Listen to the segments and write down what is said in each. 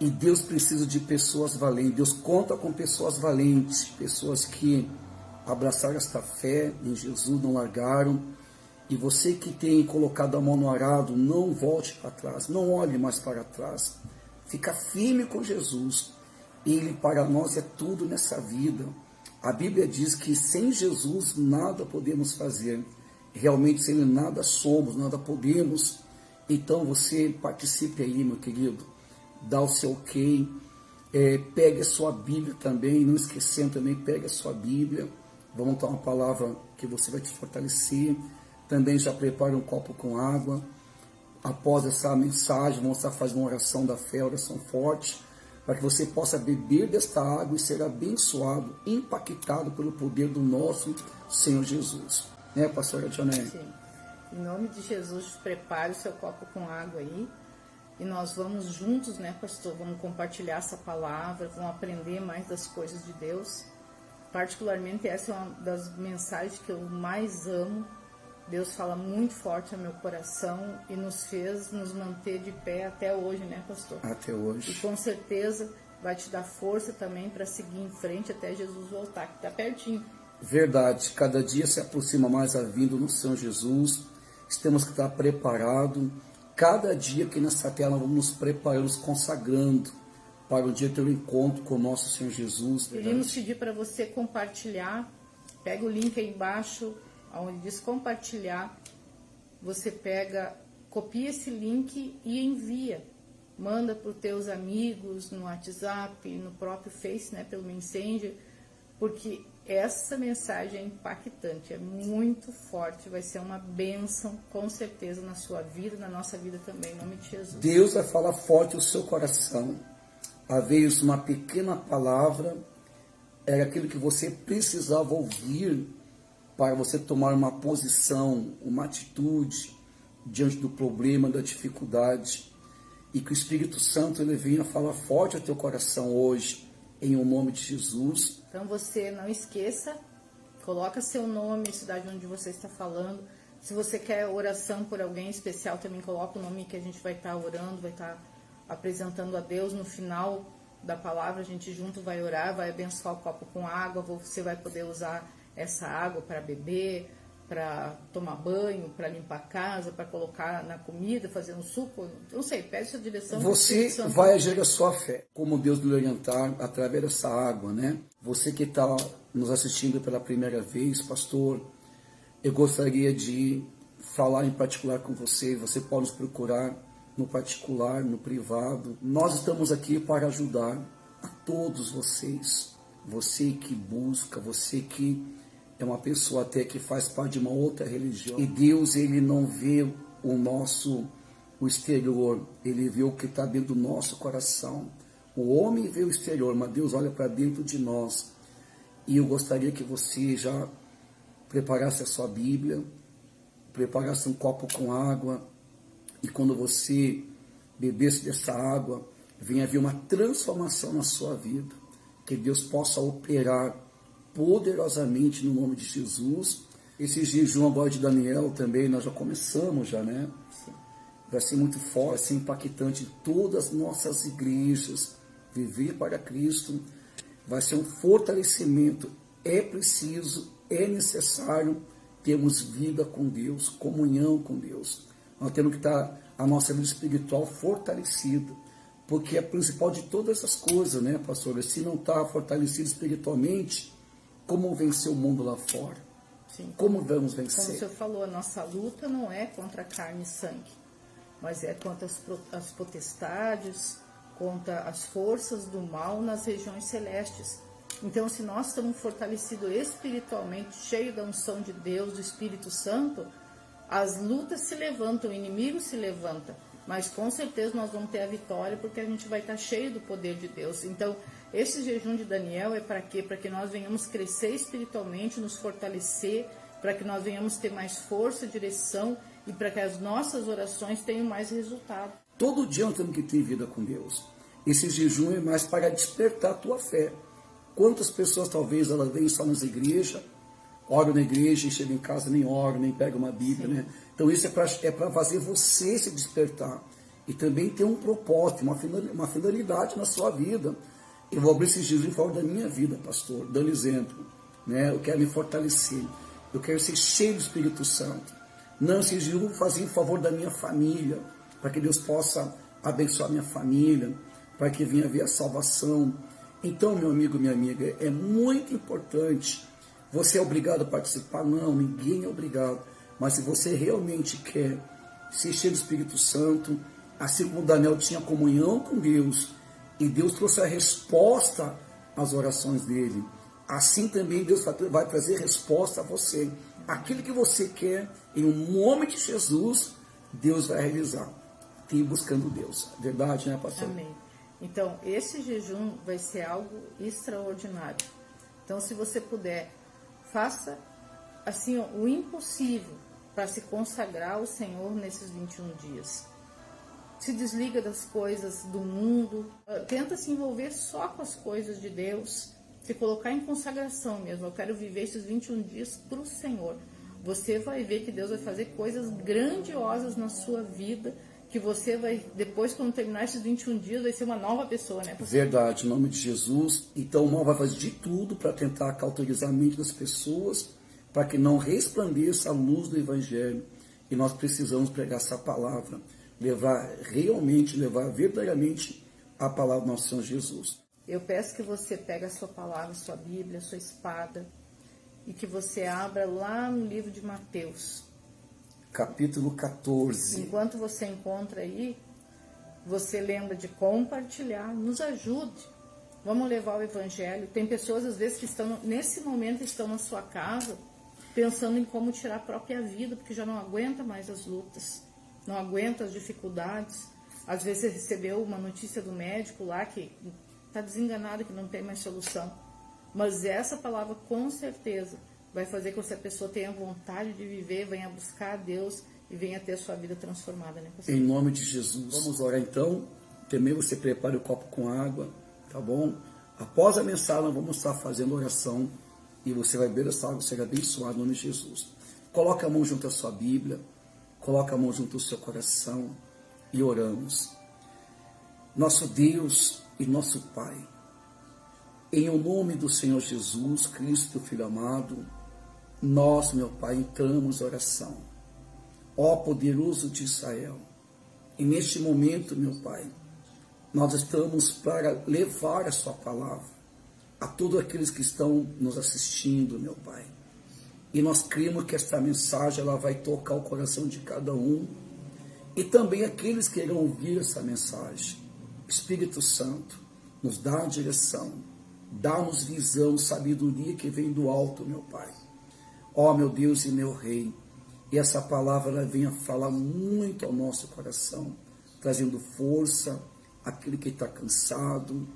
E Deus precisa de pessoas valentes. Deus conta com pessoas valentes, pessoas que abraçaram esta fé em Jesus, não largaram. E você que tem colocado a mão no arado, não volte para trás, não olhe mais para trás. Fica firme com Jesus. Ele para nós é tudo nessa vida. A Bíblia diz que sem Jesus nada podemos fazer. Realmente sem Ele nada somos, nada podemos. Então você participe aí, meu querido. Dá o seu ok. Pegue a sua Bíblia também. Não esquecendo também, pegue a sua Bíblia. Vamos dar uma palavra que você vai te fortalecer. Também já prepare um copo com água. Após essa mensagem, vamos estar fazendo uma oração da fé, oração forte, para que você possa beber desta água e ser abençoado, impactado pelo poder do nosso Senhor Jesus. Né, pastora Dionete? Sim. Em nome de Jesus, prepare o seu copo com água aí. E nós vamos juntos, né, pastor? Vamos compartilhar essa palavra, vamos aprender mais das coisas de Deus. Particularmente, essa é uma das mensagens que eu mais amo. Deus fala muito forte ao meu coração e nos fez nos manter de pé até hoje, né, pastor? Até hoje. E com certeza vai te dar força também para seguir em frente até Jesus voltar, que está pertinho. Verdade, cada dia se aproxima mais a vinda do Senhor Jesus. Temos que estar preparados. Cada dia aqui nessa terra nós vamos nos preparando, nos consagrando para um dia ter um encontro com o nosso Senhor Jesus. Queríamos pedir para você compartilhar. Pega o link aí embaixo, onde diz compartilhar. Você pega, copia esse link e envia. Manda para os teus amigos no WhatsApp, no próprio Face, né, pelo Messenger, porque essa mensagem é impactante, é muito forte, vai ser uma bênção, com certeza, na sua vida, na nossa vida também, em nome de Jesus. Deus vai falar forte no seu coração. Às vezes, uma pequena palavra era aquilo que você precisava ouvir para você tomar uma posição, uma atitude diante do problema, da dificuldade. E que o Espírito Santo ele venha falar forte ao teu coração hoje, em o nome de Jesus. Então você não esqueça, coloca seu nome, cidade onde você está falando. Se você quer oração por alguém especial, também coloca o nome que a gente vai estar orando, vai estar apresentando a Deus. No final da palavra, a gente junto vai orar, vai abençoar o copo com água, você vai poder usar essa água para beber, para tomar banho, para limpar a casa, para colocar na comida, fazer um suco, não sei, pede sua direção. Você vai agir a sua fé, como Deus lhe orientar através dessa água, né? Você que está nos assistindo pela primeira vez, pastor, eu gostaria de falar em particular com você. Você pode nos procurar no particular, no privado. Nós estamos aqui para ajudar a todos vocês. Você que busca, você que é uma pessoa até que faz parte de uma outra religião. E Deus, ele não vê o exterior, ele vê o que está dentro do nosso coração. O homem vê o exterior, mas Deus olha para dentro de nós. E eu gostaria que você já preparasse a sua Bíblia, preparasse um copo com água, e quando você bebesse dessa água, venha haver uma transformação na sua vida. Que Deus possa operar poderosamente no nome de Jesus. Esse jejum agora de Daniel também, nós já começamos já, né? Sim. Vai ser muito forte, vai ser impactante em todas as nossas igrejas. Viver para Cristo vai ser um fortalecimento. É preciso, é necessário termos vida com Deus, comunhão com Deus. Nós temos que estar a nossa vida espiritual fortalecida, porque é a principal de todas as coisas, né, pastor? Se não está fortalecido espiritualmente, como vencer o mundo lá fora? Sim. Como vamos vencer? Como o senhor falou, a nossa luta não é contra carne e sangue, mas é contra as potestades, contra as forças do mal nas regiões celestes. Então, se nós estamos fortalecidos espiritualmente, cheios da unção de Deus, do Espírito Santo, as lutas se levantam, o inimigo se levanta, mas com certeza nós vamos ter a vitória, porque a gente vai estar cheio do poder de Deus. Então, esse jejum de Daniel é para quê? Para que nós venhamos crescer espiritualmente, nos fortalecer, para que nós venhamos ter mais força, direção e para que as nossas orações tenham mais resultado. Todo dia nós temos que ter vida com Deus. Esse jejum é mais para despertar a tua fé. Quantas pessoas talvez elas vêm só nas igrejas, oram na igreja e chegam em casa, nem oram, nem pegam uma Bíblia, né? Então isso é para fazer você se despertar. e também tem um propósito, uma finalidade na sua vida. Eu vou abrir esse jejum em favor da minha vida, pastor, dando exemplo, né? Eu quero me fortalecer, eu quero ser cheio do Espírito Santo. Não, esse jejum eu vou fazer em favor da minha família, para que Deus possa abençoar minha família, para que venha haver a salvação. Então, meu amigo, minha amiga, é muito importante. Você é obrigado a participar? Não, ninguém é obrigado. Mas se você realmente quer ser cheio do Espírito Santo, assim como Daniel tinha comunhão com Deus, e Deus trouxe a resposta às orações dele, assim também Deus vai trazer resposta a você. Aquilo que você quer, em nome de Jesus, Deus vai realizar. Tem buscando Deus. Verdade, né, pastor? Amém. Então, esse jejum vai ser algo extraordinário. Então, se você puder, faça assim o impossível para se consagrar ao Senhor nesses 21 dias. Se desliga das coisas do mundo, tenta se envolver só com as coisas de Deus, se colocar em consagração mesmo. Eu quero viver esses 21 dias para o Senhor. Você vai ver que Deus vai fazer coisas grandiosas na sua vida, que você vai, depois, quando terminar esses 21 dias, vai ser uma nova pessoa, né, pastor? Verdade, em nome de Jesus. Então o mal vai fazer de tudo para tentar cauterizar a mente das pessoas, para que não resplandeça a luz do Evangelho. E nós precisamos pregar essa palavra, levar verdadeiramente a palavra do nosso Senhor Jesus. Eu peço que você pegue a sua palavra, a sua Bíblia, a sua espada, e que você abra lá no livro de Mateus. Capítulo 14. Enquanto você encontra aí, você lembra de compartilhar, nos ajude. Vamos levar o Evangelho. Tem pessoas, às vezes, que estão, nesse momento, estão na sua casa, pensando em como tirar a própria vida, porque já não aguenta mais as lutas, não aguenta as dificuldades. Às vezes você recebeu uma notícia do médico lá que está desenganado, que não tem mais solução. Mas essa palavra, com certeza, vai fazer com que essa pessoa tenha vontade de viver, venha buscar a Deus e venha ter a sua vida transformada, né, pastor? Em nome de Jesus. Vamos orar então. Também você prepare o copo com água, tá bom? Após a mensagem, nós vamos estar fazendo oração e você vai beber essa água, será abençoado em nome de Jesus. Coloca a mão junto à sua Bíblia, coloca a mão junto ao seu coração e oramos. Nosso Deus e nosso Pai, em o nome do Senhor Jesus Cristo, Filho amado, nós, meu Pai, entramos em oração. Ó poderoso de Israel, e neste momento, meu Pai, nós estamos para levar a sua palavra a todos aqueles que estão nos assistindo, meu Pai. E nós cremos que esta mensagem ela vai tocar o coração de cada um e também aqueles que irão ouvir essa mensagem. Espírito Santo, nos dá a direção, dá-nos visão, sabedoria que vem do alto, meu Pai. Ó meu Deus e meu Rei, e essa palavra ela venha falar muito ao nosso coração, trazendo força àquele que está cansado,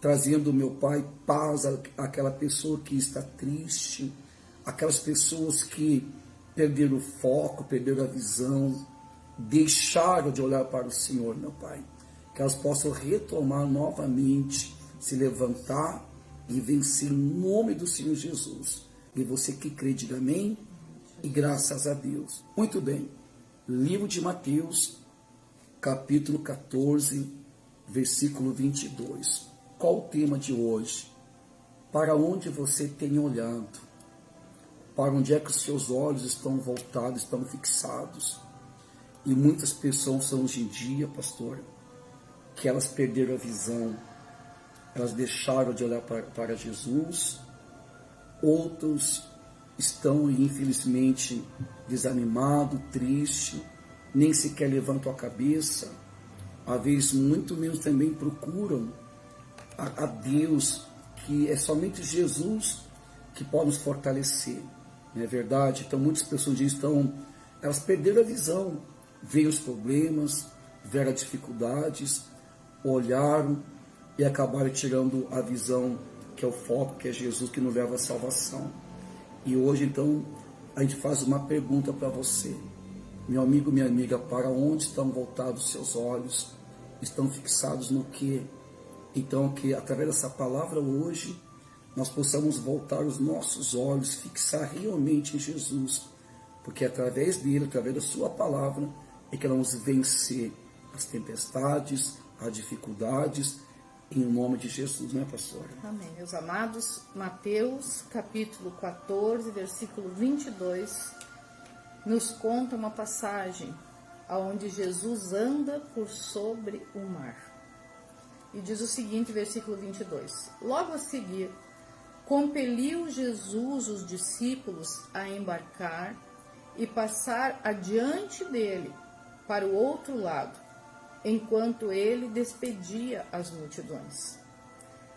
trazendo, meu Pai, paz àquela pessoa que está triste, aquelas pessoas que perderam o foco, perderam a visão, deixaram de olhar para o Senhor, meu Pai. Que elas possam retomar novamente, se levantar e vencer em nome do Senhor Jesus. E você que crê, diga amém e graças a Deus. Muito bem, livro de Mateus, capítulo 14, versículo 22. Qual o tema de hoje? Para onde você tem olhado? Para onde é que os seus olhos estão voltados, estão fixados? E muitas pessoas hoje em dia, pastor, que elas perderam a visão, elas deixaram de olhar para Jesus, outros estão, infelizmente, desanimados, tristes, nem sequer levantam a cabeça, às vezes muito menos também procuram a Deus, que é somente Jesus que pode nos fortalecer, não é verdade? Então muitas pessoas elas perderam a visão, veem os problemas, viram as dificuldades, olharam e acabaram tirando a visão, que é o foco, que é Jesus, que nos leva à salvação. E hoje, então, a gente faz uma pergunta para você, meu amigo, minha amiga: para onde estão voltados os seus olhos? Estão fixados no quê? Então, que através dessa palavra hoje, nós possamos voltar os nossos olhos, fixar realmente em Jesus, porque através dele, através da sua palavra, é que nós vamos vencer as tempestades, as dificuldades, em nome de Jesus, né, pastora? Amém. Meus amados, Mateus, capítulo 14, versículo 22, nos conta uma passagem onde Jesus anda por sobre o mar. E diz o seguinte, versículo 22. Logo a seguir, compeliu Jesus os discípulos a embarcar e passar adiante dele para o outro lado, enquanto ele despedia as multidões.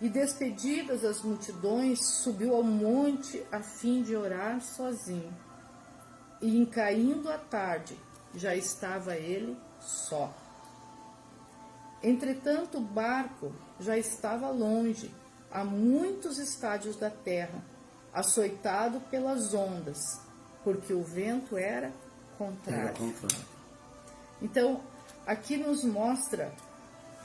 E despedidas as multidões, subiu ao monte a fim de orar sozinho. E em caindo a tarde, já estava ele só. Entretanto, o barco já estava longe, a muitos estádios da terra, açoitado pelas ondas, porque o vento era contrário. Então, aqui nos mostra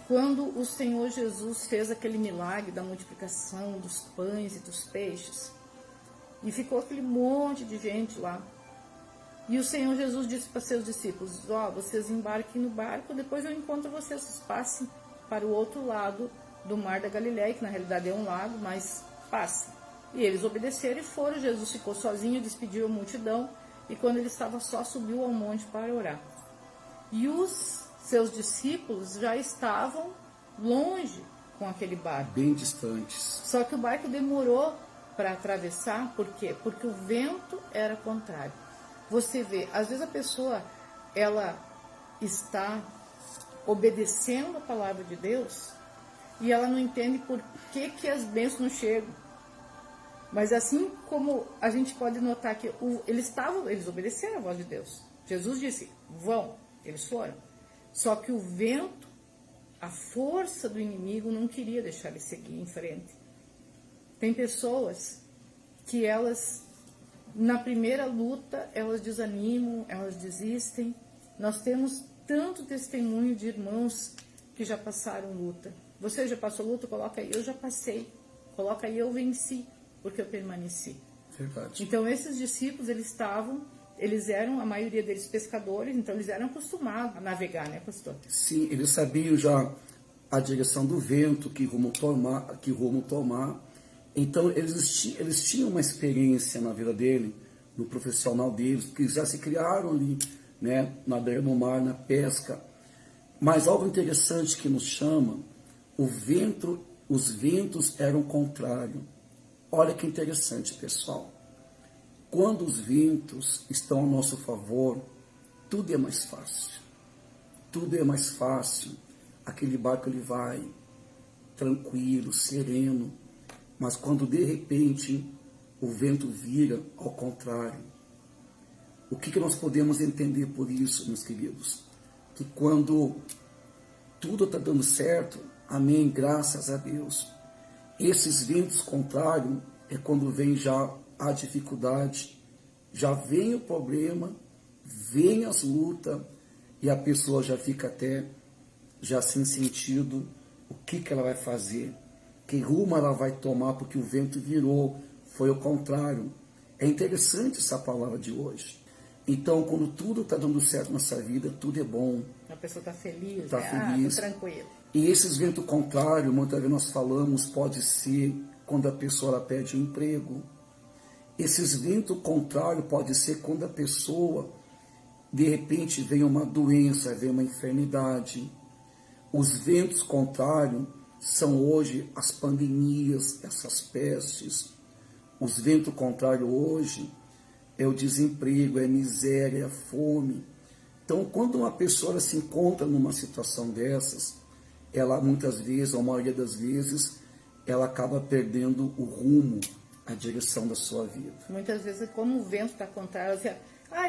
quando o Senhor Jesus fez aquele milagre da multiplicação dos pães e dos peixes. E ficou aquele monte de gente lá. E o Senhor Jesus disse para seus discípulos, vocês embarquem no barco, depois eu encontro vocês, vocês passem para o outro lado do mar da Galileia, que na realidade é um lago, mas passem. E eles obedeceram e foram. Jesus ficou sozinho, despediu a multidão, e quando ele estava só, subiu ao monte para orar. E os seus discípulos já estavam longe com aquele barco. Bem distantes. Só que o barco demorou para atravessar, por quê? Porque o vento era contrário. Você vê, às vezes a pessoa, ela está obedecendo a palavra de Deus e ela não entende por que as bênçãos não chegam. Mas assim como a gente pode notar que eles obedeceram a voz de Deus. Jesus disse, vão, eles foram. Só que o vento, a força do inimigo não queria deixar eles seguir em frente. Tem pessoas que elas, na primeira luta, elas desanimam, elas desistem. Nós temos tanto testemunho de irmãos que já passaram luta. Você já passou luta? Coloca aí, eu já passei. Coloca aí, eu venci, porque eu permaneci. Verdade. Então, esses discípulos, eles eram, a maioria deles, pescadores, então eles eram acostumados a navegar, né, pastor? Sim, eles sabiam já a direção do vento, que rumo tomar. Então, eles tinham uma experiência na vida dele, no profissional deles, porque já se criaram ali, né, na beira do mar, na pesca. Mas algo interessante que nos chama, os ventos eram contrários. Olha que interessante, pessoal. Quando os ventos estão a nosso favor, tudo é mais fácil. Tudo é mais fácil. Aquele barco ele vai tranquilo, sereno. Mas quando de repente o vento vira ao contrário, o que nós podemos entender por isso, meus queridos? Que quando tudo está dando certo, amém, graças a Deus. Esses ventos contrários é quando vem já a dificuldade, já vem o problema, vem as lutas e a pessoa já fica até já sem sentido o que ela vai fazer. Que rumo ela vai tomar, porque o vento virou, foi o contrário. É interessante essa palavra de hoje. Então, quando tudo está dando certo nessa vida, tudo é bom. A pessoa está feliz, está né? feliz. Tá tranquilo. E esses ventos contrários, muitas vezes nós falamos, pode ser quando a pessoa ela perde o emprego. Esses ventos contrários pode ser quando a pessoa, de repente, vem uma doença, vem uma enfermidade. Os ventos contrários são hoje as pandemias, essas pestes. Os ventos contrários hoje é o desemprego, é a miséria, é a fome. Então, quando uma pessoa se encontra numa situação dessas, ela muitas vezes, ou a maioria das vezes, ela acaba perdendo o rumo, a direção da sua vida. Muitas vezes, como o vento está contrário, assim,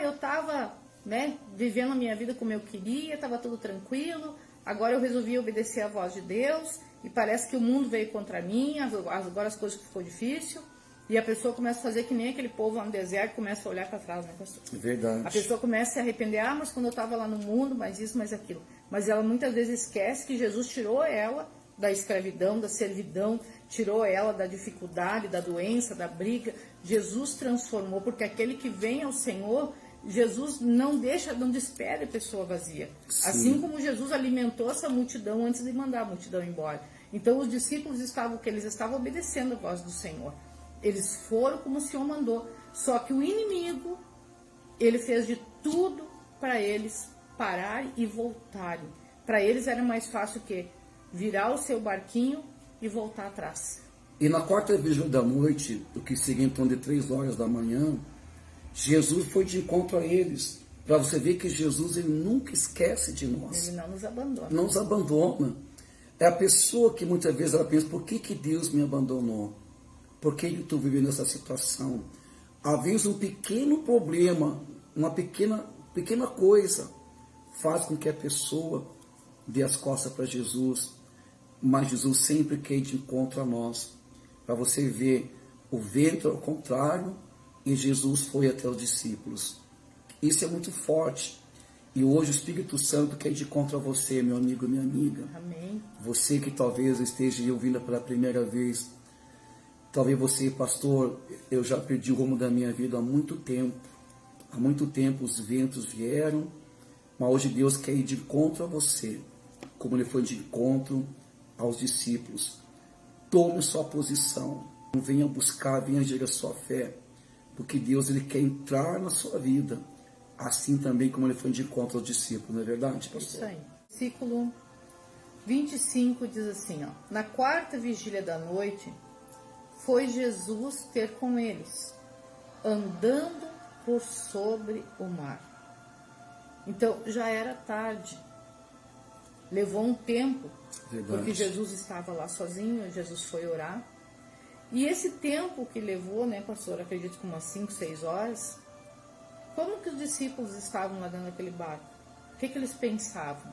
eu estava, né, vivendo a minha vida como eu queria, estava tudo tranquilo, agora eu resolvi obedecer à voz de Deus, e parece que o mundo veio contra mim, agora as coisas ficou difícil, e a pessoa começa a fazer que nem aquele povo lá no deserto, começa a olhar para trás, né, pastor? É verdade. A pessoa começa a se arrepender, mas quando eu estava lá no mundo, mais isso, mais aquilo. Mas ela muitas vezes esquece que Jesus tirou ela da escravidão, da servidão, tirou ela da dificuldade, da doença, da briga. Jesus transformou, porque aquele que vem ao Senhor, Jesus não despede a pessoa vazia. Sim. Assim como Jesus alimentou essa multidão antes de mandar a multidão embora. Então os discípulos estavam obedecendo a voz do Senhor. Eles foram como o Senhor mandou. Só que o inimigo, ele fez de tudo para eles pararem e voltarem. Para eles era mais fácil que virar o seu barquinho e voltar atrás. E na quarta vigília da noite, o que seria em torno de 3 horas da manhã, Jesus foi de encontro a eles. Para você ver que Jesus, ele nunca esquece de nós. Ele não nos abandona. Não nos abandona. É a pessoa que muitas vezes ela pensa, por que Deus me abandonou? Por que eu estou vivendo essa situação? Às vezes um pequeno problema, uma pequena coisa, faz com que a pessoa dê as costas para Jesus. Mas Jesus sempre quer ir de encontro a nós. Para você ver, o vento ao contrário, e Jesus foi até os discípulos. Isso é muito forte. E hoje o Espírito Santo quer ir de encontro a você, meu amigo e minha amiga. Amém. Você que talvez esteja ouvindo pela primeira vez. Talvez você, pastor, eu já perdi o rumo da minha vida há muito tempo. Há muito tempo os ventos vieram, mas hoje Deus quer ir de encontro a você, como ele foi de encontro aos discípulos. Tome sua posição. Venha buscar, venha gerir a sua fé. Porque Deus, ele quer entrar na sua vida, assim também como ele foi de encontro aos discípulos, não é verdade, pastor? Isso aí. Versículo 25 diz assim, ó: na quarta vigília da noite, foi Jesus ter com eles, andando por sobre o mar. Então, já era tarde. Levou um tempo, Verdade. porque Jesus estava lá sozinho, Jesus foi orar. E esse tempo que levou, né, pastor, acredito que umas 5, 6 horas, como que os discípulos estavam lá dentro daquele barco? O que eles pensavam?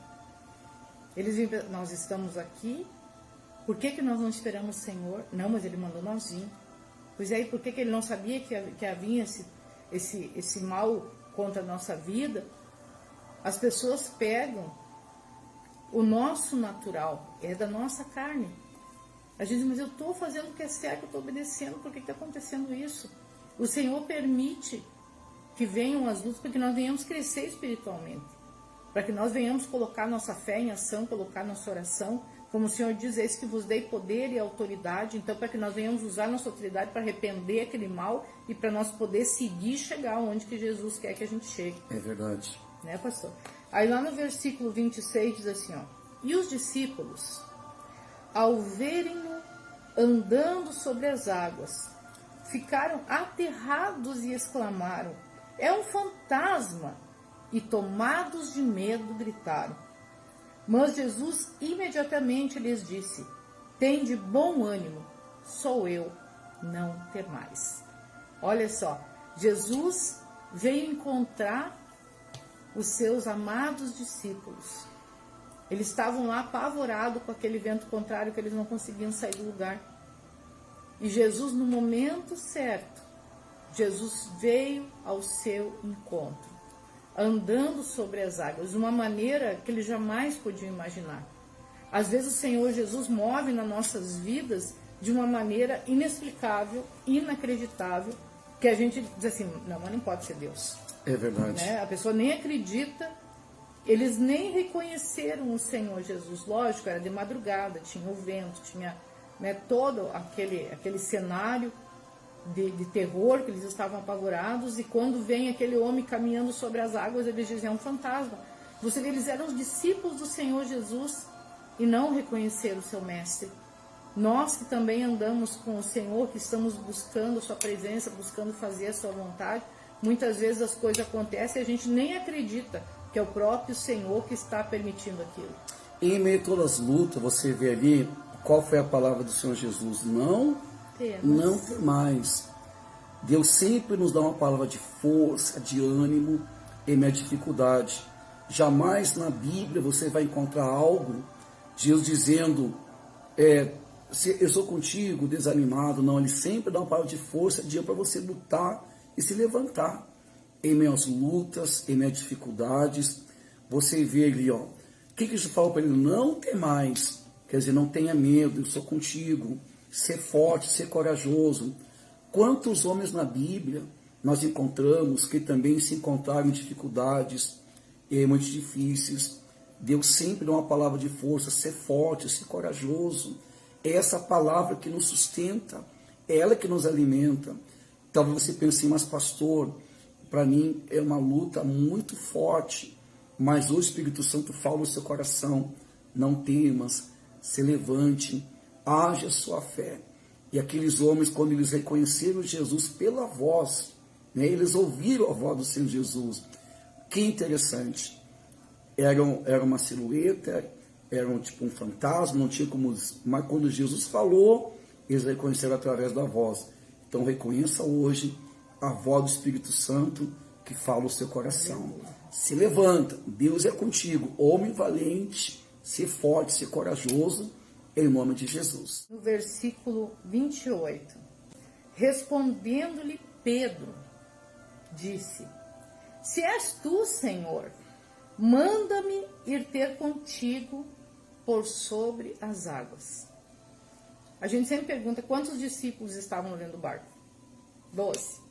Eles viam, nós estamos aqui, por que nós não esperamos o Senhor? Não, mas Ele mandou nós vir. Pois aí, por que ele não sabia que havia esse mal contra a nossa vida? As pessoas pegam o nosso natural, é da nossa carne. A gente diz, mas eu estou fazendo o que é certo, eu estou obedecendo, por que está acontecendo isso? O Senhor permite que venham as lutas para que nós venhamos crescer espiritualmente, para que nós venhamos colocar nossa fé em ação, colocar nossa oração, como o Senhor diz, eis que vos dei poder e autoridade, então para que nós venhamos usar nossa autoridade para arrepender aquele mal e para nós poder seguir e chegar onde que Jesus quer que a gente chegue. É verdade. Né, pastor? Aí lá no versículo 26 diz assim, ó: e os discípulos, ao verem-no andando sobre as águas, ficaram aterrados e exclamaram, é um fantasma, e tomados de medo gritaram. Mas Jesus imediatamente lhes disse, tende bom ânimo, sou eu, não temais. Olha só, Jesus veio encontrar os seus amados discípulos. Eles estavam lá apavorados com aquele vento contrário, que eles não conseguiam sair do lugar. E Jesus, no momento certo, Jesus veio ao seu encontro, andando sobre as águas, de uma maneira que eles jamais podiam imaginar. Às vezes o Senhor Jesus move nas nossas vidas de uma maneira inexplicável, inacreditável, que a gente diz assim, não, mas não pode ser Deus. É verdade. Né? A pessoa nem acredita. Eles nem reconheceram o Senhor Jesus. Lógico, era de madrugada, tinha o vento, tinha, né, todo aquele cenário de terror, que eles estavam apavorados. E quando vem aquele homem caminhando sobre as águas, eles dizem, é um fantasma. Você vê, eles eram os discípulos do Senhor Jesus e não reconheceram o seu mestre. Nós que também andamos com o Senhor, que estamos buscando a sua presença, buscando fazer a sua vontade, muitas vezes as coisas acontecem e a gente nem acredita que é o próprio Senhor que está permitindo aquilo. Em meio a todas as lutas, você vê ali qual foi a palavra do Senhor Jesus. Não temais. Deus sempre nos dá uma palavra de força, de ânimo em meio à dificuldade. Jamais na Bíblia você vai encontrar algo, Deus dizendo, eu sou contigo, desanimado. Não, Ele sempre dá uma palavra de força, de para você lutar e se levantar. Em meio às lutas, em meio às dificuldades, você vê ali, ó, o que Jesus falou para ele? Não temais, quer dizer, não tenha medo, eu sou contigo, ser forte, ser corajoso. Quantos homens na Bíblia nós encontramos que também se encontraram em dificuldades muito difíceis. Deus sempre dá uma palavra de força, ser forte, ser corajoso. É essa palavra que nos sustenta, é ela que nos alimenta. Talvez você pense, mas pastor, para mim é uma luta muito forte, mas o Espírito Santo fala no seu coração, não temas, se levante, haja a sua fé. E aqueles homens, quando eles reconheceram Jesus pela voz, né, eles ouviram a voz do Senhor Jesus. Que interessante. Era uma silhueta, era tipo um fantasma, não tinha como... Mas quando Jesus falou, eles reconheceram através da voz. Então reconheça hoje a voz do Espírito Santo que fala no seu coração. Se levanta, Deus é contigo, homem valente, ser forte, ser corajoso, em nome de Jesus. No versículo 28, respondendo-lhe Pedro, disse: se és tu, Senhor, manda-me ir ter contigo por sobre as águas. A gente sempre pergunta quantos discípulos estavam dentro do barco. 12.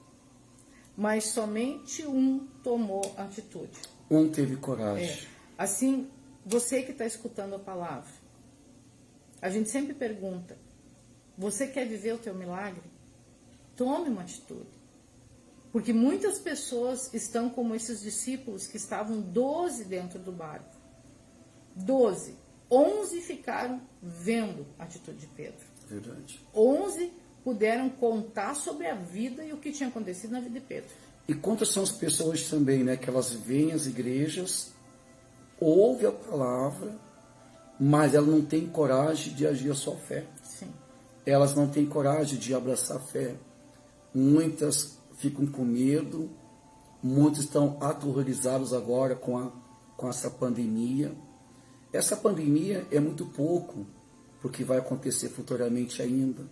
Mas somente um tomou atitude. Um teve coragem. Assim, você que está escutando a palavra, a gente sempre pergunta, você quer viver o teu milagre? Tome uma atitude. Porque muitas pessoas estão como esses discípulos que estavam 12 dentro do barco. 12. 11 ficaram vendo a atitude de Pedro. Verdade. 11 puderam contar sobre a vida e o que tinha acontecido na vida de Pedro. E quantas são as pessoas também, né, que elas vêm às igrejas, ouvem a palavra, mas elas não têm coragem de agir a sua fé. Sim. Elas não têm coragem de abraçar a fé. Muitas ficam com medo, muitos estão aterrorizados agora com essa pandemia. Essa pandemia é muito pouco, porque vai acontecer futuramente ainda.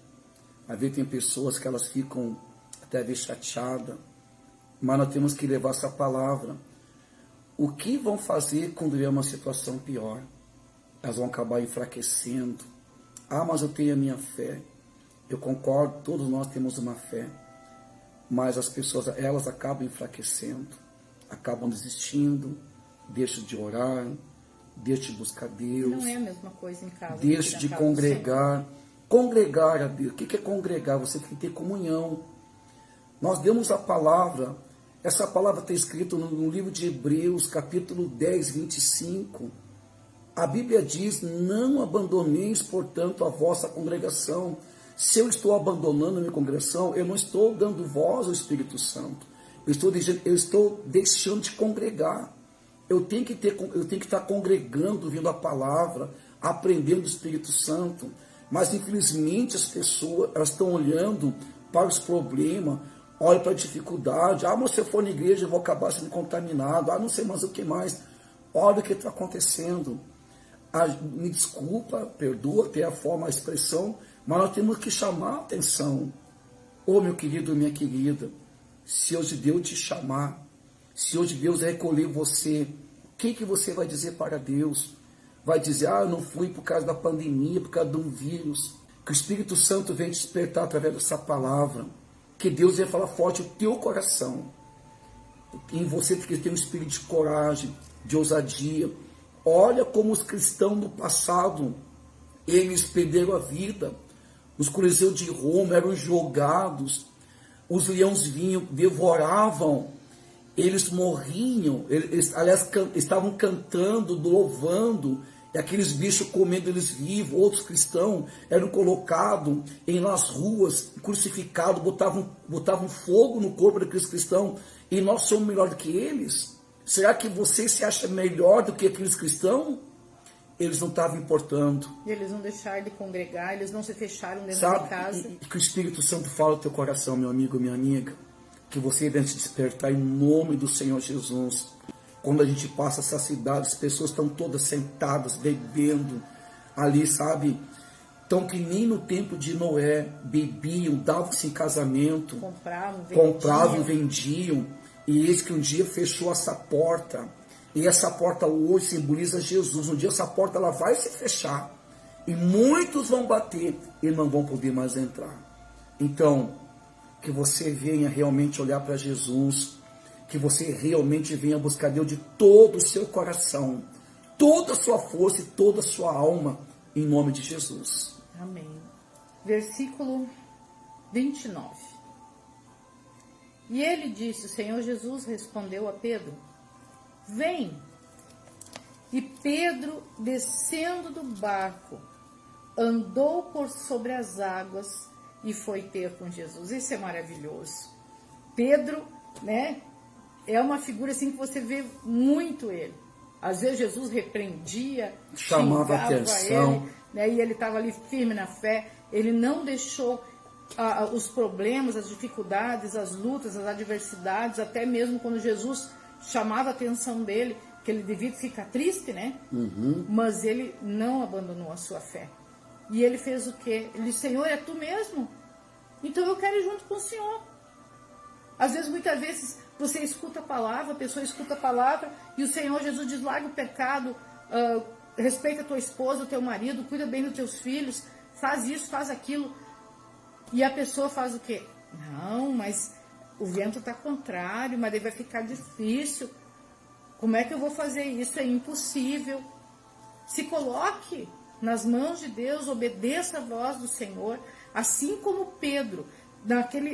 Às vezes tem pessoas que elas ficam até chateadas, mas nós temos que levar essa palavra. O que vão fazer quando vier uma situação pior? Elas vão acabar enfraquecendo. Ah, mas eu tenho a minha fé. Eu concordo, todos nós temos uma fé. Mas as pessoas, elas acabam enfraquecendo, acabam desistindo, deixam de orar, deixam de buscar Deus. Não é a mesma coisa em casa. Deixam de congregar. Congregar a Deus. O que é congregar? Você tem que ter comunhão. Nós demos a palavra, essa palavra está escrita no livro de Hebreus, capítulo 10, 25. A Bíblia diz, não abandoneis, portanto, a vossa congregação. Se eu estou abandonando a minha congregação, eu não estou dando voz ao Espírito Santo. Eu estou deixando de congregar. Eu tenho que estar congregando, ouvindo a palavra, aprendendo do Espírito Santo. Mas, infelizmente, as pessoas elas estão olhando para os problemas, olham para a dificuldade. Ah, mas se eu for na igreja, eu vou acabar sendo contaminado. Ah, não sei mais o que mais. Olha o que está acontecendo. Ah, me desculpa, perdoa, tem a forma, a expressão, mas nós temos que chamar a atenção. Ô, meu querido, minha querida, se hoje Deus te chamar, se hoje Deus recolher você, o que você vai dizer para Deus? Vai dizer, eu não fui por causa da pandemia, por causa de um vírus. Que o Espírito Santo venha despertar através dessa palavra. Que Deus venha falar forte o teu coração. Em você que tem um espírito de coragem, de ousadia. Olha como os cristãos no passado, eles perderam a vida. Os coliseus de Roma eram jogados. Os leões vinham, devoravam. Eles morriam. Aliás, estavam cantando, louvando. E aqueles bichos comendo eles vivos. Outros cristãos eram colocados nas ruas, crucificados, botavam fogo no corpo daqueles cristãos. E nós somos melhor do que eles? Será que você se acha melhor do que aqueles cristãos? Eles não estavam importando. E eles não deixaram de congregar, eles não se fecharam dentro de casa. E que o Espírito Santo fala no teu coração, meu amigo, minha amiga, que você deve se despertar em nome do Senhor Jesus. Quando a gente passa essa cidade, as pessoas estão todas sentadas, bebendo ali, sabe? Então, que nem no tempo de Noé, bebiam, davam-se em casamento, compravam, vendiam. E eis que um dia fechou essa porta. E essa porta hoje simboliza Jesus. Um dia essa porta ela vai se fechar. E muitos vão bater e não vão poder mais entrar. Então, que você venha realmente olhar para Jesus, que você realmente venha buscar Deus de todo o seu coração, toda a sua força e toda a sua alma, em nome de Jesus. Amém. Versículo 29. E ele disse, o Senhor Jesus respondeu a Pedro, vem. E Pedro, descendo do barco, andou por sobre as águas e foi ter com Jesus. Isso é maravilhoso. Pedro, né, é uma figura assim que você vê muito ele. Às vezes Jesus repreendia, chamava atenção, ele, né, e ele estava ali firme na fé. Ele não deixou os problemas, as dificuldades, as lutas, as adversidades, até mesmo quando Jesus chamava a atenção dele, que ele devia ficar triste, né? Mas ele não abandonou a sua fé. E ele fez o quê? Ele disse, Senhor, é tu mesmo? Então eu quero ir junto com o Senhor. Às vezes, muitas vezes, você escuta a palavra, a pessoa escuta a palavra, e o Senhor Jesus diz, larga o pecado, respeita a tua esposa, o teu marido, cuida bem dos teus filhos, faz isso, faz aquilo. E a pessoa faz o quê? Não, mas o vento está contrário, mas daí vai ficar difícil. Como é que eu vou fazer isso? É impossível. Se coloque nas mãos de Deus, obedeça a voz do Senhor, assim como Pedro,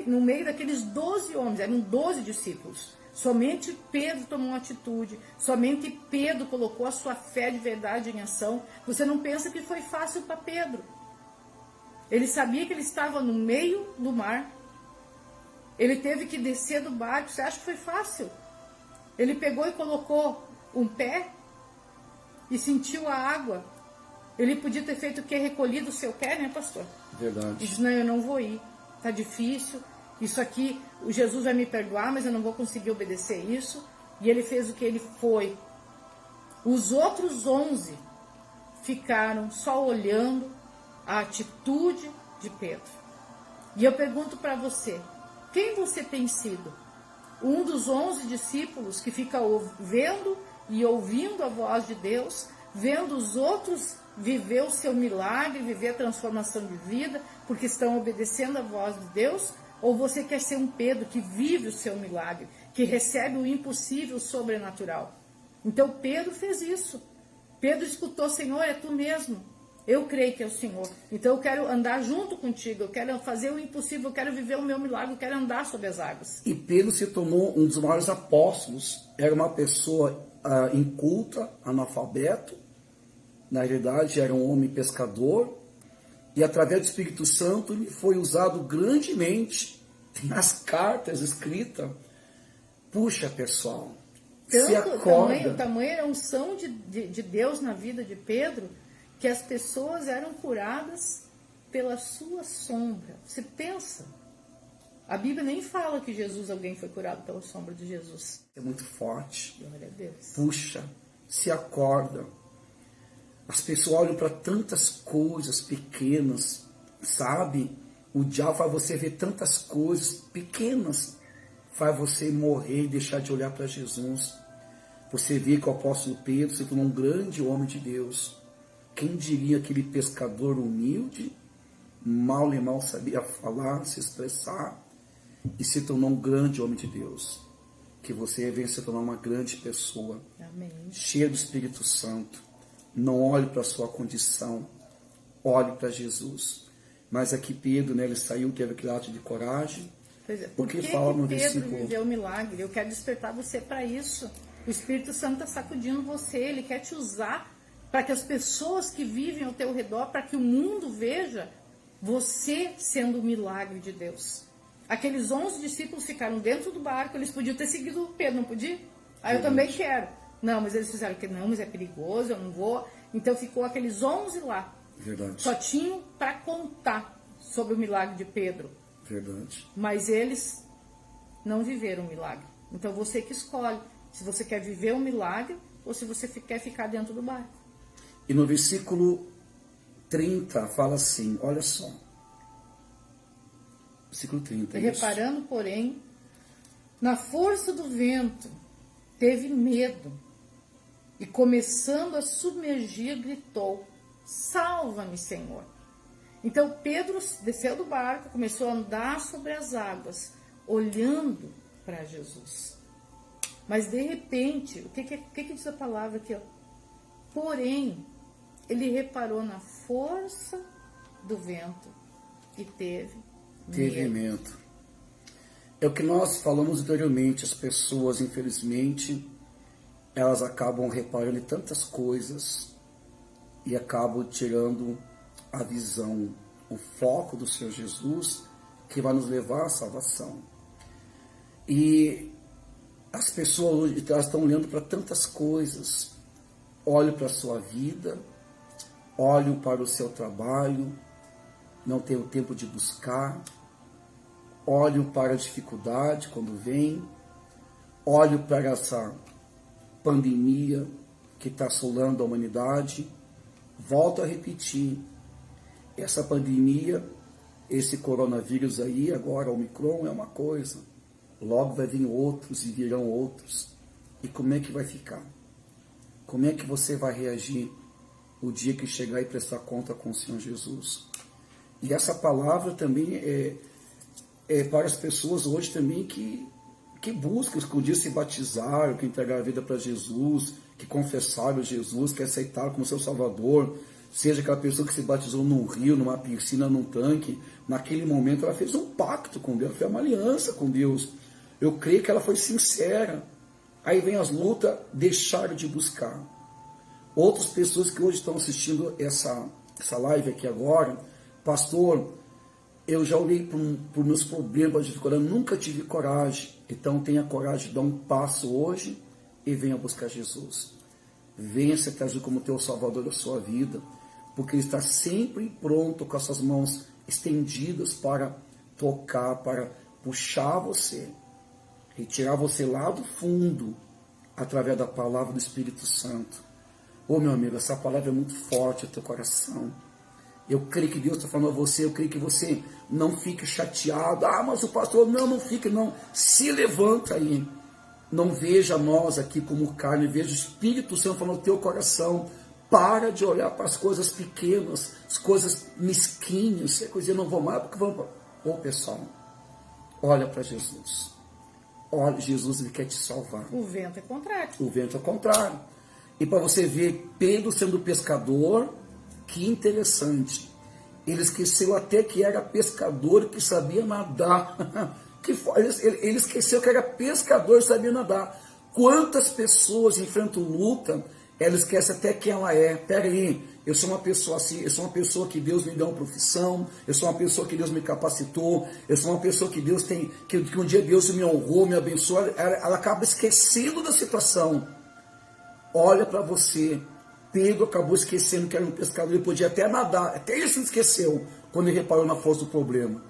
no meio daqueles 12 homens, eram 12 discípulos. Somente Pedro tomou uma atitude, somente Pedro colocou a sua fé de verdade em ação. Você não pensa que foi fácil para Pedro. Ele sabia que ele estava no meio do mar. Ele teve que descer do barco. Você acha que foi fácil? Ele pegou e colocou um pé e sentiu a água. Ele podia ter feito o quê? Recolhido o seu pé, né, pastor? Verdade. E disse, não, eu não vou ir. Tá difícil. Isso aqui, o Jesus vai me perdoar, mas eu não vou conseguir obedecer isso. E ele fez o que? Ele foi. Os outros 11 ficaram só olhando a atitude de Pedro. E eu pergunto para você, quem você tem sido? Um dos 11 discípulos que fica vendo e ouvindo a voz de Deus, vendo os outros viver o seu milagre, viver a transformação de vida, porque estão obedecendo a voz de Deus? Ou você quer ser um Pedro que vive o seu milagre, que recebe o impossível, o sobrenatural? Então Pedro fez isso. Pedro escutou, Senhor, é tu mesmo. Eu creio que é o Senhor. Então eu quero andar junto contigo, eu quero fazer o impossível, eu quero viver o meu milagre, eu quero andar sobre as águas. E Pedro se tornou um dos maiores apóstolos. Era uma pessoa inculta, analfabeto. Na realidade era um homem pescador. E através do Espírito Santo ele foi usado grandemente. Tem as cartas escritas. Puxa, pessoal, se acorda. O tamanho era a unção de Deus na vida de Pedro, que as pessoas eram curadas pela sua sombra. Você pensa? A Bíblia nem fala que alguém foi curado pela sombra de Jesus. É muito forte. Glória a Deus. Puxa, se acorda. As pessoas olham para tantas coisas pequenas, sabe? O diabo faz você ver tantas coisas pequenas, faz você morrer e deixar de olhar para Jesus. Você vê que o apóstolo Pedro se tornou um grande homem de Deus. Quem diria aquele pescador humilde, mal e mal sabia falar, se expressar, e se tornou um grande homem de Deus. Que você venha se tornar uma grande pessoa, Amém. cheia do Espírito Santo. Não olhe para a sua condição, olhe para Jesus. Mas aqui Pedro, né, ele saiu, teve aquele ato de coragem. Pois é. Porque fala no Pedro versículo... viveu o milagre? Eu quero despertar você para isso. O Espírito Santo está sacudindo você, ele quer te usar para que as pessoas que vivem ao teu redor, para que o mundo veja você sendo o milagre de Deus. Aqueles 11 discípulos ficaram dentro do barco, eles podiam ter seguido o Pedro, não podia? Aí eu também quero. Não, mas eles fizeram que não, mas é perigoso, eu não vou. Então ficou aqueles 11 lá. Verdade. Só tinham para contar sobre o milagre de Pedro. Verdade. Mas eles não viveram o milagre. Então você que escolhe se você quer viver o milagre ou se você quer ficar dentro do barco. E no versículo 30 fala assim, olha só. Versículo 30. Reparando, porém, na força do vento, teve medo e começando a submergir, gritou, salva-me, Senhor. Então Pedro desceu do barco, começou a andar sobre as águas, olhando para Jesus. Mas de repente, o que diz a palavra aqui? Ó? Porém, ele reparou na força do vento e teve medo. É o que nós falamos anteriormente, as pessoas, infelizmente, elas acabam reparando em tantas coisas e acabam tirando a visão, o foco do Senhor Jesus, que vai nos levar à salvação. E as pessoas hoje elas estão olhando para tantas coisas, olham para a sua vida, olham para o seu trabalho, não tem o tempo de buscar, olham para a dificuldade quando vem, olham para essa pandemia que está assolando a humanidade. Volto a repetir, essa pandemia, esse coronavírus aí, agora o Omicron, é uma coisa, logo vai vir outros e virão outros. E como é que vai ficar? Como é que você vai reagir o dia que chegar e prestar conta com o Senhor Jesus? E essa palavra também é para as pessoas hoje também que buscam, que um dia se batizaram, que entregaram a vida para Jesus, que confessaram Jesus, que aceitaram como seu Salvador, seja aquela pessoa que se batizou num rio, numa piscina, num tanque, naquele momento ela fez um pacto com Deus, fez uma aliança com Deus. Eu creio que ela foi sincera. Aí vem as lutas, deixaram de buscar. Outras pessoas que hoje estão assistindo essa live aqui agora, pastor, eu já olhei para os meus problemas, dificuldades, nunca tive coragem. Então tenha coragem de dar um passo hoje e venha buscar Jesus. Venha se trazer como teu Salvador da sua vida, porque Ele está sempre pronto com as suas mãos estendidas para tocar, para puxar você, retirar você lá do fundo, através da palavra do Espírito Santo. Ô meu amigo, essa palavra é muito forte no teu coração. Eu creio que Deus está falando a você, eu creio que você não fique chateado. Ah, mas o pastor, não fique, não. Se levanta aí. Não veja nós aqui como carne, veja o Espírito Santo falando no teu coração. Para de olhar para as coisas pequenas, as coisas mesquinhas. É coisa, não vou mais, porque vamos. Ô pessoal, olha para Jesus. Olha, Jesus, Ele quer te salvar. O vento é contrário. O vento é contrário. E para você ver Pedro sendo pescador, que interessante. Ele esqueceu até que era pescador e que sabia nadar. Ele esqueceu que era pescador e sabia nadar. Quantas pessoas enfrentam luta, ela esquece até quem ela é. Pera aí, eu sou uma pessoa assim, eu sou uma pessoa que Deus me deu uma profissão, eu sou uma pessoa que Deus me capacitou, eu sou uma pessoa que Deus tem, que um dia Deus me honrou, me abençoou. Ela acaba esquecendo da situação. Olha para você. Pedro acabou esquecendo que era um pescador, ele podia até nadar, até ele se esqueceu quando ele reparou na força do problema.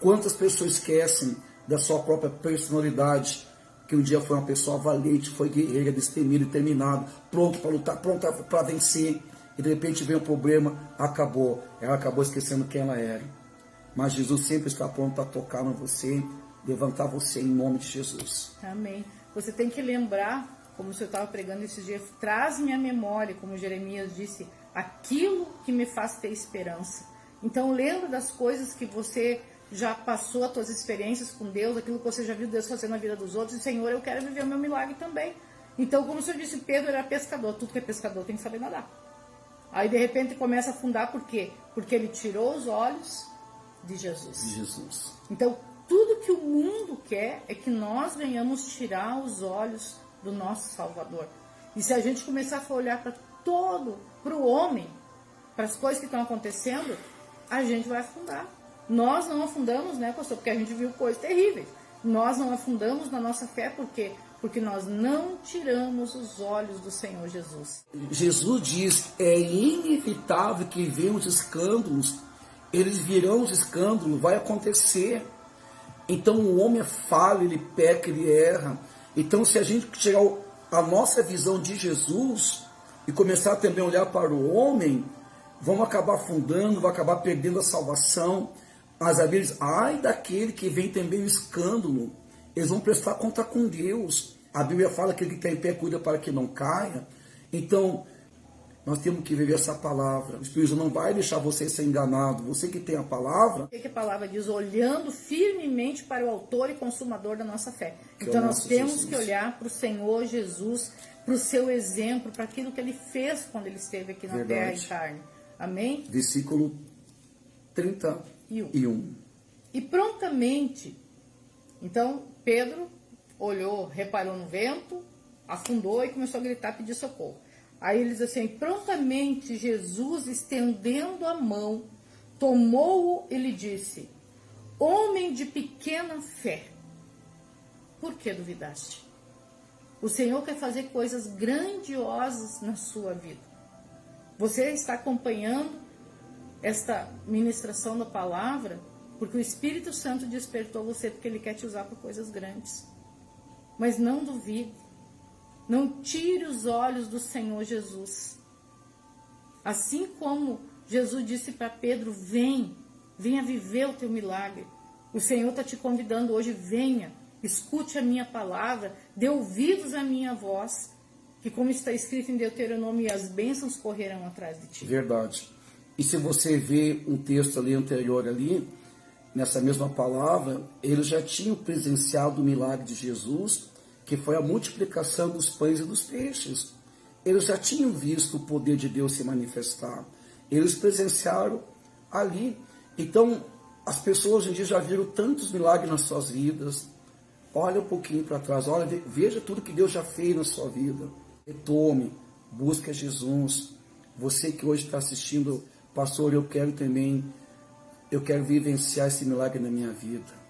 Quantas pessoas esquecem da sua própria personalidade, que um dia foi uma pessoa valente, foi guerreira, destemida, determinada, pronto para lutar, pronto para vencer, e de repente vem um problema, acabou. Ela acabou esquecendo quem ela era. Mas Jesus sempre está pronto para tocar em você, levantar você em nome de Jesus. Amém. Você tem que lembrar, como o senhor estava pregando esses dias, traz-me à memória, como Jeremias disse, aquilo que me faz ter esperança. Então lembra das coisas que você já passou, as tuas experiências com Deus, aquilo que você já viu Deus fazer na vida dos outros, e Senhor, eu quero viver o meu milagre também. Então, como o senhor disse, Pedro era pescador, tudo que é pescador tem que saber nadar. Aí de repente começa a afundar, por quê? Porque ele tirou os olhos de Jesus. Então, tudo que o mundo quer é que nós venhamos tirar os olhos do nosso Salvador. E se a gente começar a olhar para o homem, para as coisas que estão acontecendo, a gente vai afundar. Nós não afundamos, né, pastor? Porque a gente viu coisas terríveis. Nós não afundamos na nossa fé, por quê? Porque nós não tiramos os olhos do Senhor Jesus. Jesus diz, é inevitável que venham os escândalos, eles virão os escândalos, vai acontecer. Então o homem é falho, ele peca, ele erra. Então, se a gente tirar a nossa visão de Jesus e começar também a olhar para o homem, vamos acabar afundando, vai acabar perdendo a salvação. Mas a Bíblia diz, ai daquele que vem também o escândalo, eles vão prestar conta com Deus. A Bíblia fala que ele que está em pé cuida para que não caia. Então, Nós temos que viver essa palavra. O Espírito não vai deixar você ser enganado. Você que tem a palavra. O que a palavra diz? Olhando firmemente para o autor e consumador da nossa fé. Então nós temos que olhar para o Senhor Jesus, para o seu exemplo, para aquilo que ele fez quando ele esteve aqui na terra em carne. Amém? Versículo 31. E prontamente, então Pedro olhou, reparou no vento, afundou e começou a gritar, pedir socorro. Aí ele diz assim, prontamente Jesus, estendendo a mão, tomou-o e lhe disse, homem de pequena fé, por que duvidaste? O Senhor quer fazer coisas grandiosas na sua vida. Você está acompanhando esta ministração da palavra, porque o Espírito Santo despertou você, porque Ele quer te usar para coisas grandes. Mas não duvide. Não tire os olhos do Senhor Jesus. Assim como Jesus disse para Pedro, venha viver o teu milagre. O Senhor está te convidando hoje, venha, escute a minha palavra, dê ouvidos à minha voz, que como está escrito em Deuteronômio, as bênçãos correrão atrás de ti. Verdade. E se você vê um texto ali anterior ali, nessa mesma palavra, eles já tinham presenciado o milagre de Jesus, que foi a multiplicação dos pães e dos peixes. Eles já tinham visto o poder de Deus se manifestar. Eles presenciaram ali. Então, as pessoas hoje em dia já viram tantos milagres nas suas vidas. Olha um pouquinho para trás, olha, veja tudo que Deus já fez na sua vida. Retome, busque a Jesus. Você que hoje está assistindo, pastor, eu quero vivenciar esse milagre na minha vida.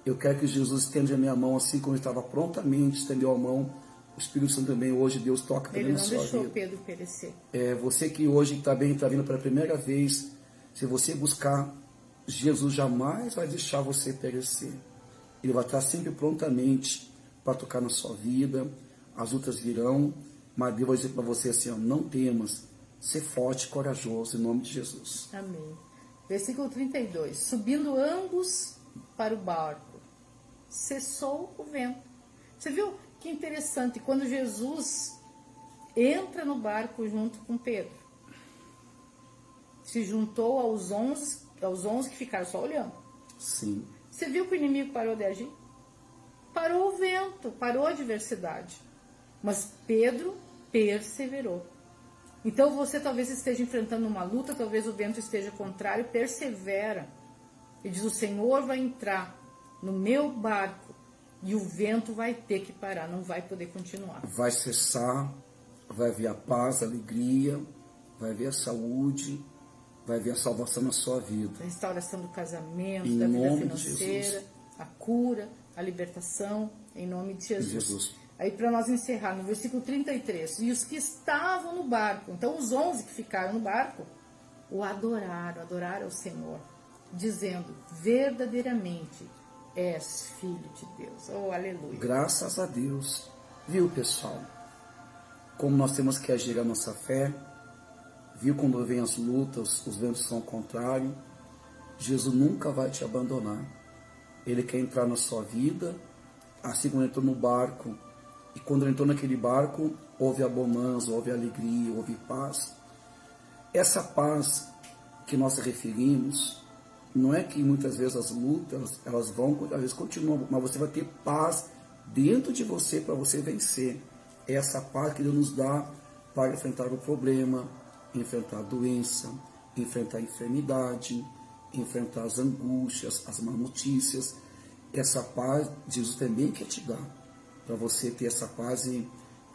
Eu quero que Jesus estenda a minha mão, assim como ele estava prontamente, estendeu a mão. O Espírito Santo também, hoje, Deus toca também na sua vida. Ele não deixou Pedro perecer. Você que hoje está vindo pela primeira vez, se você buscar, Jesus jamais vai deixar você perecer. Ele vai estar sempre prontamente para tocar na sua vida. As lutas virão, mas Deus vai dizer para você assim, ó, não temas, ser forte e corajoso, em nome de Jesus. Amém. Versículo 32. Subindo ambos para o barco, cessou o vento. Você viu que interessante? Quando Jesus entra no barco junto com Pedro, se juntou aos 11 que ficaram só olhando. Sim. Você viu que o inimigo parou de agir? Parou o vento, parou a adversidade. Mas Pedro perseverou. Então você talvez esteja enfrentando uma luta, talvez o vento esteja contrário, persevera. E diz, o Senhor vai entrar no meu barco e o vento vai ter que parar, não vai poder continuar. Vai cessar, vai haver a paz, a alegria, vai haver a saúde, vai haver a salvação na sua vida. A restauração do casamento, em da vida financeira, a cura, a libertação, em nome de Jesus. Aí para nós encerrar, no versículo 33, e os que estavam no barco, então os 11 que ficaram no barco, o adoraram o Senhor, dizendo, verdadeiramente és filho de Deus. Oh, aleluia. Graças a Deus. Viu, pessoal? Como nós temos que agir a nossa fé. Viu, quando vem as lutas, os ventos são ao contrário. Jesus nunca vai te abandonar. Ele quer entrar na sua vida, assim como ele entrou no barco. E quando ele entrou naquele barco, houve a bonança, houve a alegria, houve paz. Essa paz que nós referimos, não é que muitas vezes as lutas, elas vão, às vezes continuam, mas você vai ter paz dentro de você para você vencer. É essa paz que Deus nos dá para enfrentar o problema, enfrentar a doença, enfrentar a enfermidade, enfrentar as angústias, as má notícias. Essa paz Jesus também quer te dar, para você ter essa paz e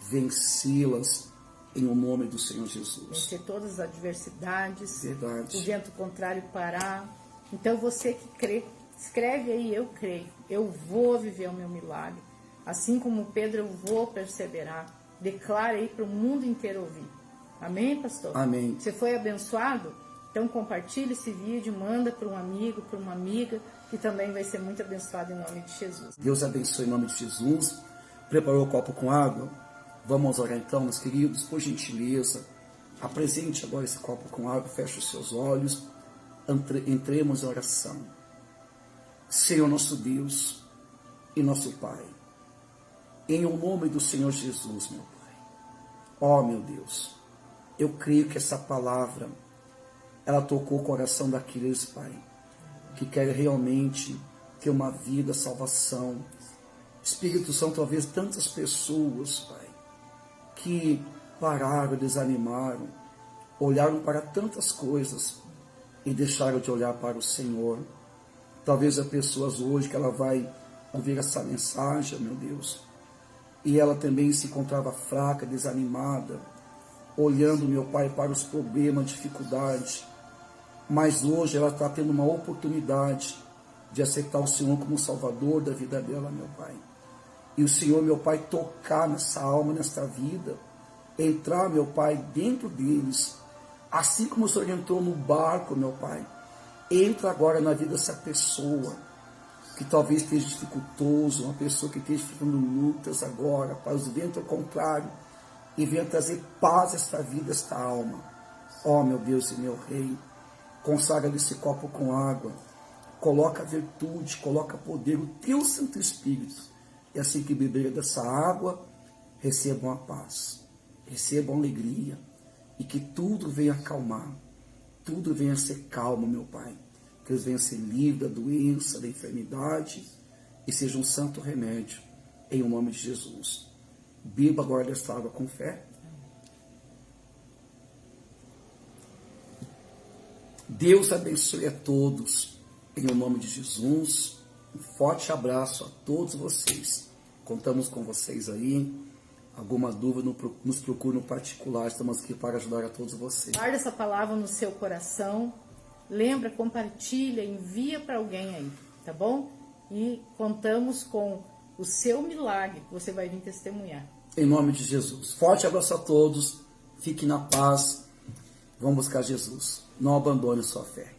vencê-las em o nome do Senhor Jesus. Vencer todas as adversidades, verdade, o vento contrário parar. Então você que crê, escreve aí, eu creio, eu vou viver o meu milagre. Assim como Pedro, eu vou perseverar. Declara aí para o mundo inteiro ouvir. Amém, pastor? Amém. Você foi abençoado? Então compartilhe esse vídeo, manda para um amigo, para uma amiga, que também vai ser muito abençoado em nome de Jesus. Deus abençoe em nome de Jesus. Preparou o copo com água? Vamos orar então, meus queridos, por gentileza. Apresente agora esse copo com água, feche os seus olhos. Entremos em oração. Senhor nosso Deus e nosso Pai, em o nome do Senhor Jesus, meu Pai. Ó meu Deus, eu creio que essa palavra, ela tocou o coração daqueles, Pai, que querem realmente ter uma vida, salvação. Espírito Santo, talvez tantas pessoas, Pai, que pararam, desanimaram, olharam para tantas coisas e deixaram de olhar para o Senhor. Talvez há pessoas hoje que ela vai ouvir essa mensagem, meu Deus, e ela também se encontrava fraca, desanimada, olhando, meu Pai, para os problemas, dificuldades, mas hoje ela está tendo uma oportunidade de aceitar o Senhor como Salvador da vida dela, meu Pai. E o Senhor, meu Pai, tocar nessa alma, nesta vida, entrar, meu Pai, dentro deles, assim como o Senhor entrou no barco, meu Pai, entra agora na vida dessa pessoa, que talvez esteja dificultoso, uma pessoa que esteja ficando lutas agora, Pai, os ventos ao contrário, e venha trazer paz a esta vida, a esta alma. Ó, meu Deus e meu Rei, consagra esse copo com água, coloca virtude, coloca poder, o teu Santo Espírito, e assim que beber dessa água, recebam a paz, recebam alegria, e que tudo venha acalmar, tudo venha ser calmo, meu Pai, que eles venham ser livres da doença, da enfermidade, e seja um santo remédio, em o nome de Jesus. Beba agora dessa água com fé. Deus abençoe a todos, em o nome de Jesus. Um forte abraço a todos vocês. Contamos com vocês aí. Alguma dúvida, nos procure no particular. Estamos aqui para ajudar a todos vocês. Guarda essa palavra no seu coração. Lembra, compartilha, envia para alguém aí, tá bom? E contamos com o seu milagre que você vai vir testemunhar. Em nome de Jesus. Forte abraço a todos. Fique na paz. Vamos buscar Jesus. Não abandone sua fé.